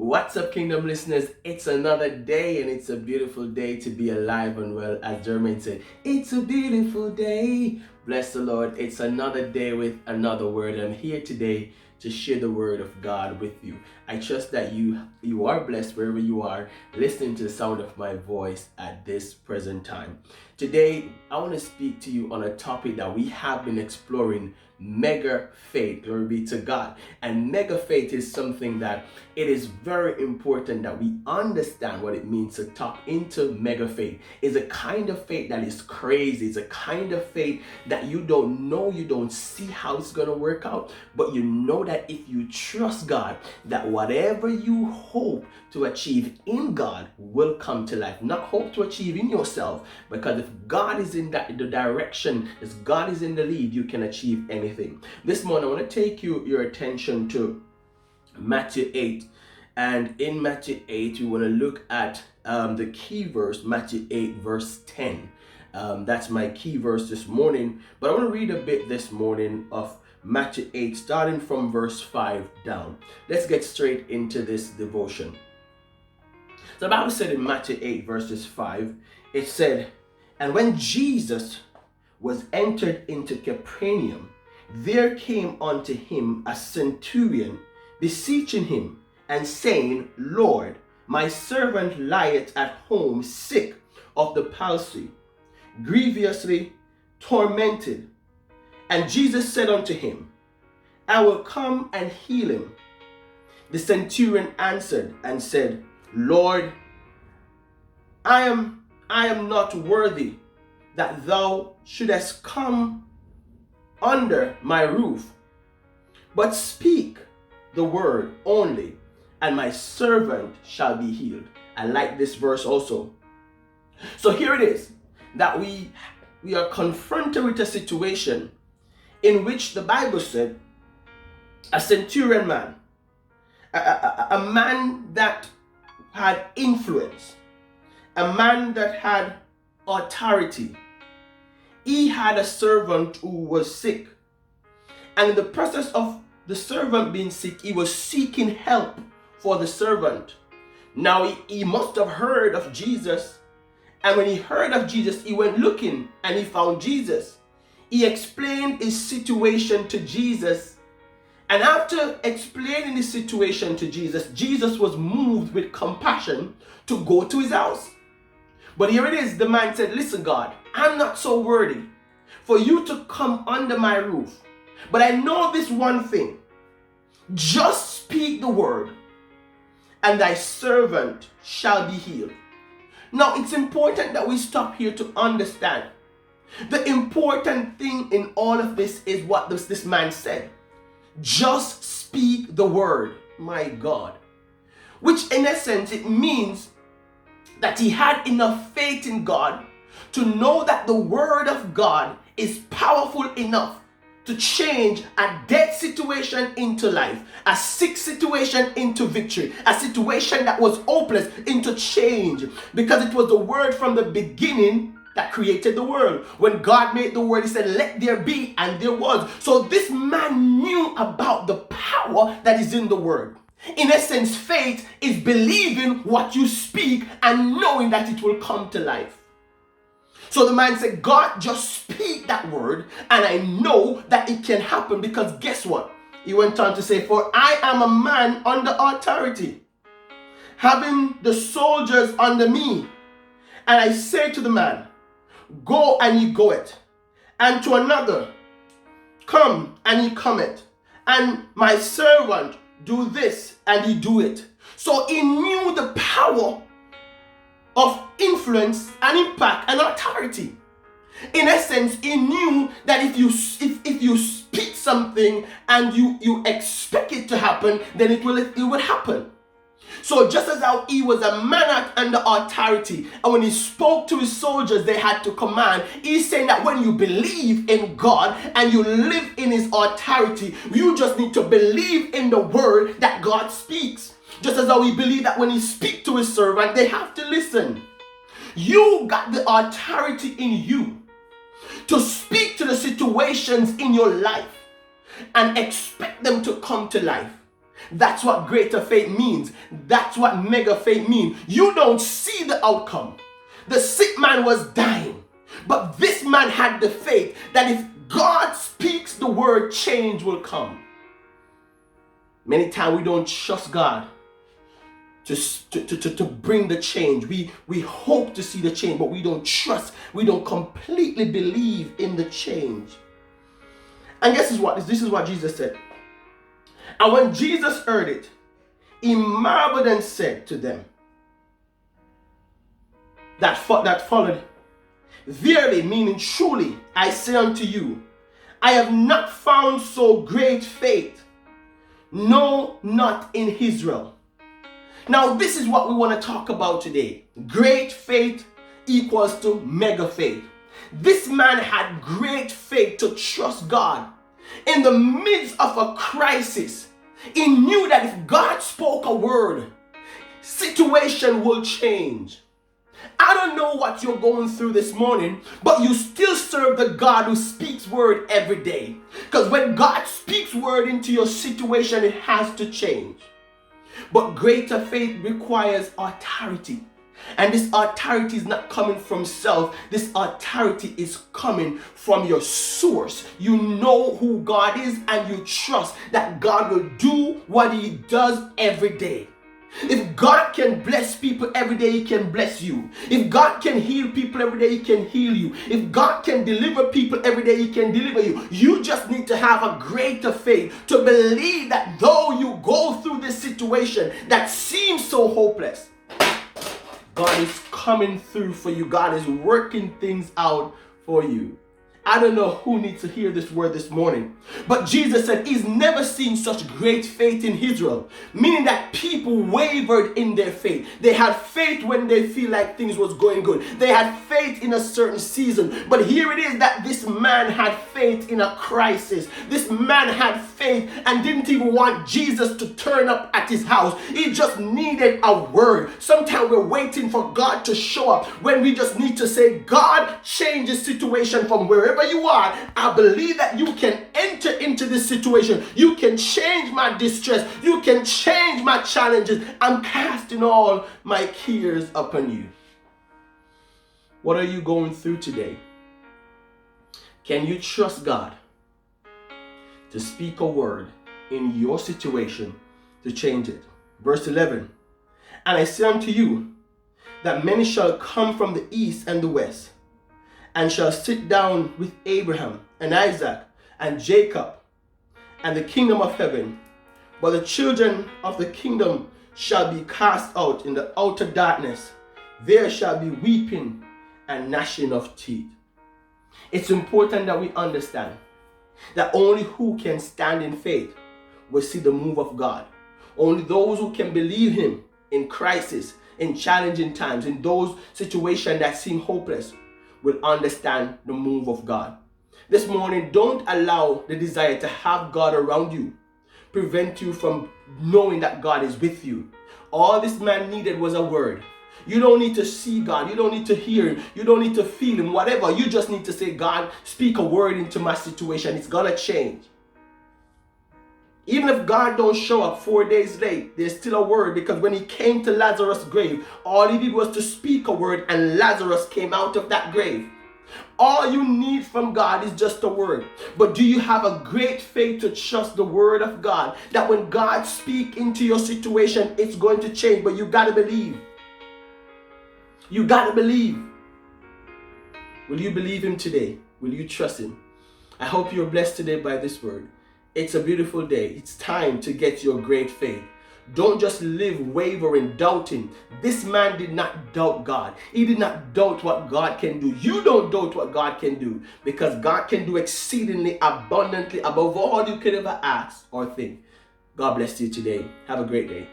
What's up, Kingdom listeners? It's another day, and it's a beautiful day to be alive and well. As Jermaine said, it's a beautiful day. Bless the Lord. It's another day with another word. I'm here today to share the word of God with you. I trust that you are blessed wherever you are listening to the sound of my voice at this present time. Today, I want to speak to you on a topic that we have been exploring: mega faith. Glory be to God. And mega faith is something that it is very important that we understand what it means to tap into mega faith. It's a kind of faith that is crazy. It's a kind of faith that you don't see how it's going to work out, but you know that if you trust God, that whatever you hope to achieve in God will come to life. Not hope to achieve in yourself, because if God is in the direction, if God is in the lead, you can achieve anything. This morning, I want to take your attention to Matthew 8. And in Matthew 8, we want to look at the key verse, Matthew 8, verse 10. That's my key verse this morning. But I want to read a bit this morning of Matthew 8, starting from verse 5 down. Let's get straight into this devotion. So the Bible said in Matthew 8, verses 5, it said, "And when Jesus was entered into Capernaum, there came unto him a centurion, beseeching him, and saying, Lord, my servant lieth at home sick of the palsy, grievously tormented. And Jesus said unto him, I will come and heal him. The centurion answered and said, Lord, I am not worthy that thou shouldest come under my roof, but speak the word only, and my servant shall be healed." I like this verse also. So here it is, that we are confronted with a situation in which the Bible said a centurion man, a man that had influence, a man that had authority. He had a servant who was sick. And in the process of the servant being sick, he was seeking help for the servant. Now he must have heard of Jesus. And when he heard of Jesus, he went looking and he found Jesus. He explained his situation to Jesus. And after explaining his situation to Jesus, Jesus was moved with compassion to go to his house. But here it is, the man said, listen, God, I'm not so worthy for you to come under my roof. But I know this one thing. Just speak the word, and thy servant shall be healed. Now, it's important that we stop here to understand. The important thing in all of this is what this man said. Just speak the word, my God. Which in essence, it means that he had enough faith in God to know that the word of God is powerful enough to change a dead situation into life, a sick situation into victory, a situation that was hopeless into change, because it was the word from the beginning that created the world. When God made the world, he said, let there be, and there was. So this man knew about the power that is in the word. In essence, faith is believing what you speak and knowing that it will come to life. So the man said, God, just speak that word and I know that it can happen, because guess what? He went on to say, for I am a man under authority, having the soldiers under me. And I say to the man, go, and he goeth, and to another, come, and he cometh, and my servant, do this, and he do it. So he knew the power of influence and impact and authority. In essence, he knew that if you speak something and you expect it to happen, then it will happen. So just as how he was a man under authority, and when he spoke to his soldiers, they had to command. He's saying that when you believe in God and you live in his authority, you just need to believe in the word that God speaks. Just as how we believe that when he speaks to his servant, they have to listen. You got the authority in you to speak to the situations in your life and expect them to come to life. That's what greater faith means. That's what mega faith means. You don't see the outcome. The sick man was dying, but this man had the faith that if God speaks the word, change will come. Many times we don't trust God to bring the change. We hope to see the change, but we don't trust. We don't completely believe in the change. And guess what? This is what Jesus said. And when Jesus heard it, he marveled and said to them that followed, verily, meaning truly, I say unto you, I have not found so great faith, no, not in Israel. Now, this is what we want to talk about today. Great faith equals to mega faith. This man had great faith to trust God. In the midst of a crisis, he knew that if God spoke a word, situation will change. I don't know what you're going through this morning, but you still serve the God who speaks word every day. Because when God speaks word into your situation, it has to change. But greater faith requires authority. And this authority is not coming from self. This authority is coming from your source. You know who God is and you trust that God will do what he does every day. If God can bless people every day, he can bless you. If God can heal people every day, he can heal you. If God can deliver people every day, he can deliver you. You just need to have a greater faith to believe that though you go through this situation that seems so hopeless, God is coming through for you. God is working things out for you. I don't know who needs to hear this word this morning, but Jesus said he's never seen such great faith in Israel, meaning that people wavered in their faith. They had faith when they feel like things was going good. They had faith in a certain season, but here it is that this man had faith in a crisis. This man had faith and didn't even want Jesus to turn up at his house. He just needed a word. Sometimes we're waiting for God to show up when we just need to say, God, change the situation from wherever you are. I believe that you can enter into this situation. You can change my distress. You can change my challenges. I'm casting all my cares upon you. What are you going through today? Can you trust God to speak a word in your situation to change it? Verse 11, and I say unto you that many shall come from the east and the west, and shall sit down with Abraham and Isaac and Jacob and the kingdom of heaven. But the children of the kingdom shall be cast out in the outer darkness. There shall be weeping and gnashing of teeth. It's important that we understand that only who can stand in faith will see the move of God. Only those who can believe him in crisis, in challenging times, in those situations that seem hopeless, will understand the move of God. This morning, don't allow the desire to have God around you prevent you from knowing that God is with you. All this man needed was a word. You don't need to see God. You don't need to hear him. You don't need to feel him. Whatever. You just need to say, God, speak a word into my situation. It's gonna change. Even if God don't show up 4 days late, there's still a word, because when he came to Lazarus' grave, all he did was to speak a word and Lazarus came out of that grave. All you need from God is just a word. But do you have a great faith to trust the word of God, that when God speaks into your situation, it's going to change? But you got to believe. You got to believe. Will you believe him today? Will you trust him? I hope you're blessed today by this word. It's a beautiful day. It's time to get your great faith. Don't just live wavering, doubting. This man did not doubt God. He did not doubt what God can do. You don't doubt what God can do, because God can do exceedingly abundantly above all you could ever ask or think. God bless you today. Have a great day.